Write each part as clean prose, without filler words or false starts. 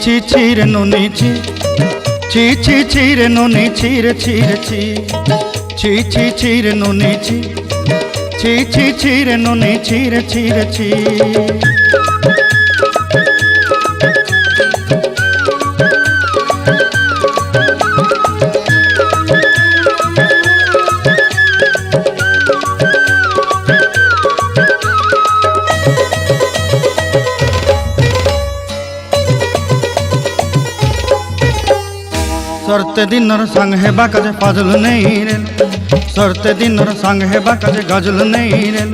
ছি ছি রে ননি ছি ছি ছি ছি রে ননি ছি রে ছি রে ছি ছি ছি ছি রে ননি ছি ছি ছি ছি রে ননি ছি রে ছি রে ছি। सरते दिनर संग हेबा काजे फाजल नहीं रेल सरते दिनर संग हेबा काजे गजल नहीं रेल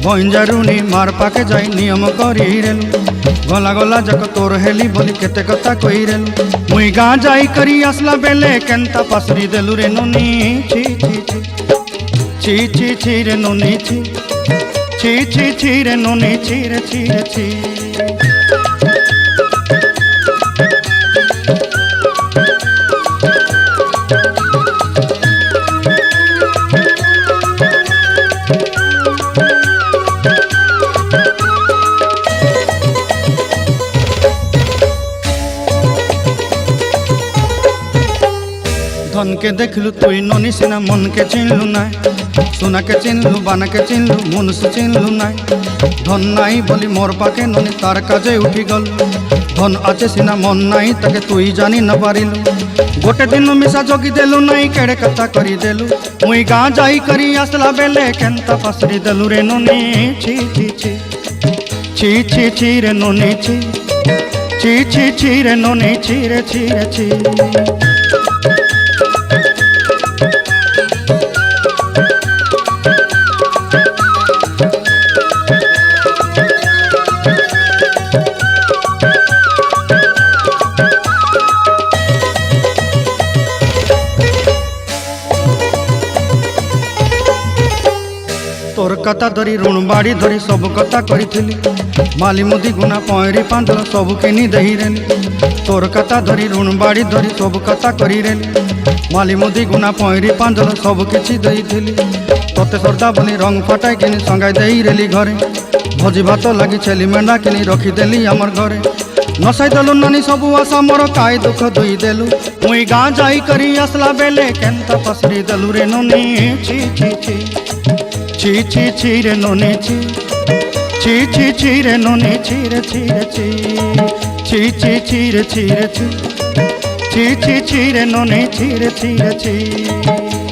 भंजारुनी मार पाके जाई नियम करी रेल गला गला जक तोर हेली बोली केते कथा कही रेल मुई गाँ जाई करी आसला बेले केंता पासरी देलु रे नोनी छी छी छी छी छी छी रे नोनी छी छी छी छी रे नोनी छी रे छी रे छी। धन के देखलु तुई नोनी सिना मन के चिन्हलु नाय सोना के चिन्हलु बाना के चिन्हलु मन से चिन्हलु नाय धन नाई बोली मोर पाके नोनी तार काजे उठी गल धन आचे सिना मन नाई ताके तुई जानी न पारिलु गोटे दिन मिसा जोगी देलु नाई केड़े कथा करी देलु मुई गाँ जाई करी आसला बेले केंता पासरी देलु रे नोनी छी छी छी छी छी छी रे नोनी छी छी छी छी रे नोनी छी रे छी रे छी। तोर कथा धरी ऋण बाड़ी धरी सब कथा करी माली मुदी गुना पहरी पांदल सब किनी दही रेली तोर कथा धरी ऋण बाड़ी धरी सब कथा करी रेली माली मुदी गुना पहरी पांदल सब किछि दही थी तोते सरदा बोली रंग फटाई किनी संगाई दही रेली घरे भोजी भात लगी छेली मेंढा किनी रखीदेली आमर घरे नसाई देलु नानी सबू आशा मोर काय दुख दुई देलु मुई गाँ जाई करी आसला बेले केंता पसरी देलु रे नोनी छी छी छी छी छी छी रे नोनी छी छी छी छी रे नोनी छी रे छी रे छी छी छी छी रे छी रे छी छी छी छी रे नोनी छी रे छी रे छी।